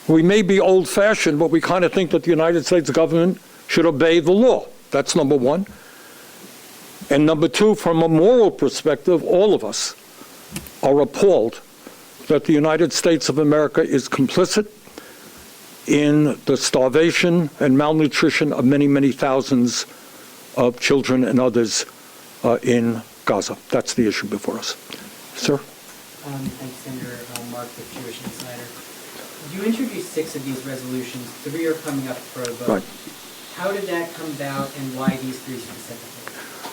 We may be old-fashioned, but we kind of think that the United States government should obey the law. That's number one. And number two, from a moral perspective, all of us are appalled that the United States of America is complicit in the starvation and malnutrition of many, many thousands of children and others in Gaza. That's the issue before us. Sir? Thanks, Senator Mark with Jewish Insider. You introduced 6 of these resolutions. 3 are coming up for a vote. Right. How did that come about, and why these 3 specifically?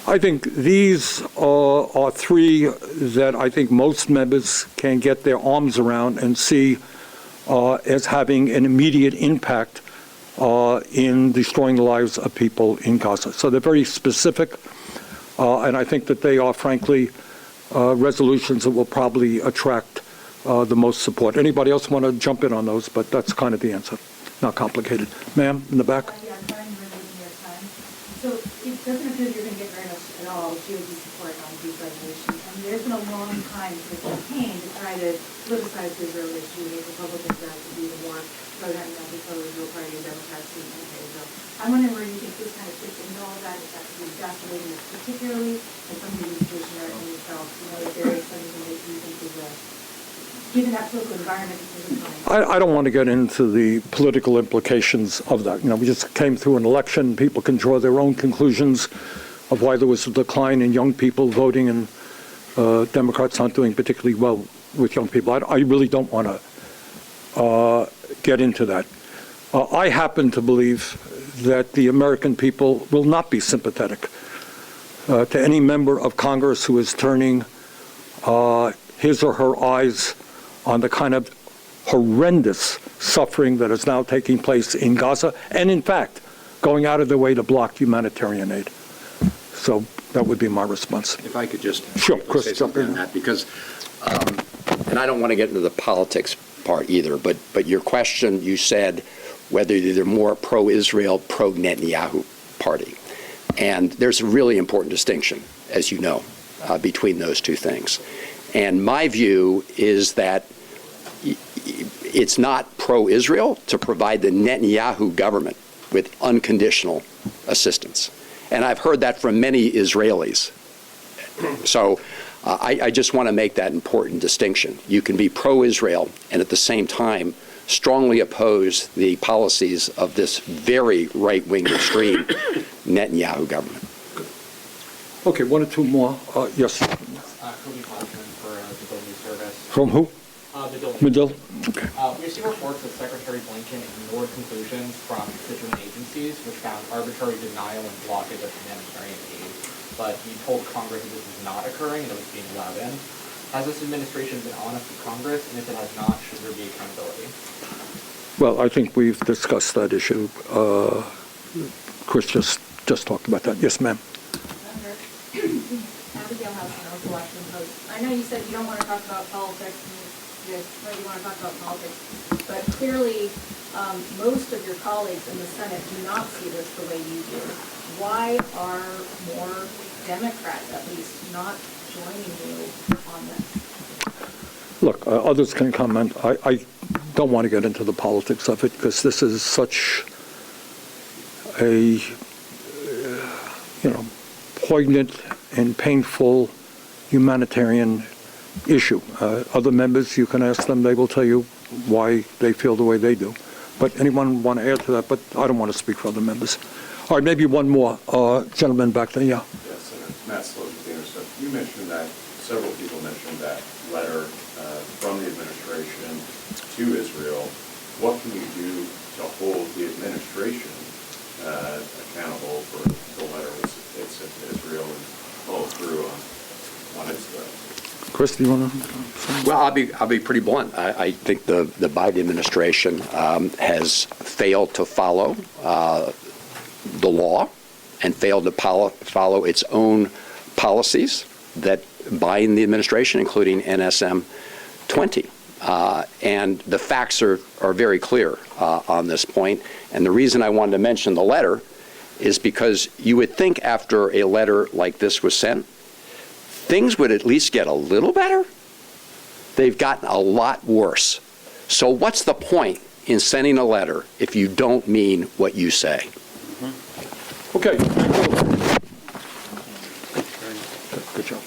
I think these are 3 that I think most members can get their arms around and see as having an immediate impact in destroying the lives of people in Gaza. So they're very specific, and I think that they are, frankly, resolutions that will probably attract the most support. Anybody else want to jump in on those? But that's kind of the answer. Not complicated. Ma'am, in the back. Yeah, I'm trying to remember your time. So it doesn't appear you're going to get very much at all GOP support on these resolutions. And there's been a long time to campaign to try to politicize the Israel issue, make Republicans out to be the more pro-Netanyahu, pro-Israel party, and Democrats to anti-Israel. I'm wondering where you think this kind of fits into all of that. Is that exacerbating this particularly, and something you stationary in yourself? You know, if there is something that you think is given that political environment at the time? I don't want to get into the political implications of that. You know, we just came through an election. People can draw their own conclusions of why there was a decline in young people voting, and Democrats aren't doing particularly well with young people. I really don't want to get into that. I happen to believe that the American people will not be sympathetic to any member of Congress who is turning his or her eyes on the kind of horrendous suffering that is now taking place in Gaza, and in fact, going out of their way to block humanitarian aid. So that would be my response. If I could just Sure, Chris, say jump something in. on that, because, and I don't want to get into the politics part either, but your question, you said whether they're more pro-Israel, pro-Netanyahu party. And there's a really important distinction, as you know, between those two things. And my view is that it's not pro-Israel to provide the Netanyahu government with unconditional assistance. And I've heard that from many Israelis. So I just want to make that important distinction. You can be pro-Israel and at the same time strongly oppose the policies of this very right-wing extreme Netanyahu government. Okay, 1 or 2 more. Yes. From who? Medill. Okay. We see reports that Secretary Blinken ignored conclusions from constituent agencies which found arbitrary denial and blockage of humanitarian aid, but he told Congress that this was not occurring and it was being allowed in. Has this administration been honest with Congress, and if it has not, should there be accountability? Well, I think we've discussed that issue. Chris just talked about that. Yes, ma'am. Abigail Housen, also Washington Post. I know you said you don't want to talk about politics, and you maybe want to talk about politics, but clearly most of your colleagues in the Senate do not see this the way you do. Why are more Democrats, at least, not joining you on this? Look, others can comment. I don't want to get into the politics of it because this is such a, poignant and painful humanitarian issue. Other members, you can ask them, they will tell you why they feel the way they do. But anyone want to add to that? But I don't want to speak for other members. All right, maybe one more. Gentleman back there, yeah. Yes, Senator Matt Sloan with the Intercept. You mentioned that, several people mentioned that letter from the administration to Israel. What can you do to hold the administration accountable for the letter it sent to Israel and follow through on its Chris, do you want to? Well, I'll be pretty blunt. I think the Biden administration has failed to follow the law and failed to follow its own policies that bind the administration, including NSM 20. And the facts are very clear on this point. And the reason I wanted to mention the letter is because you would think after a letter like this was sent, things would at least get a little better. They've gotten a lot worse. So what's the point in sending a letter if you don't mean what you say. Okay, thank you. Good job.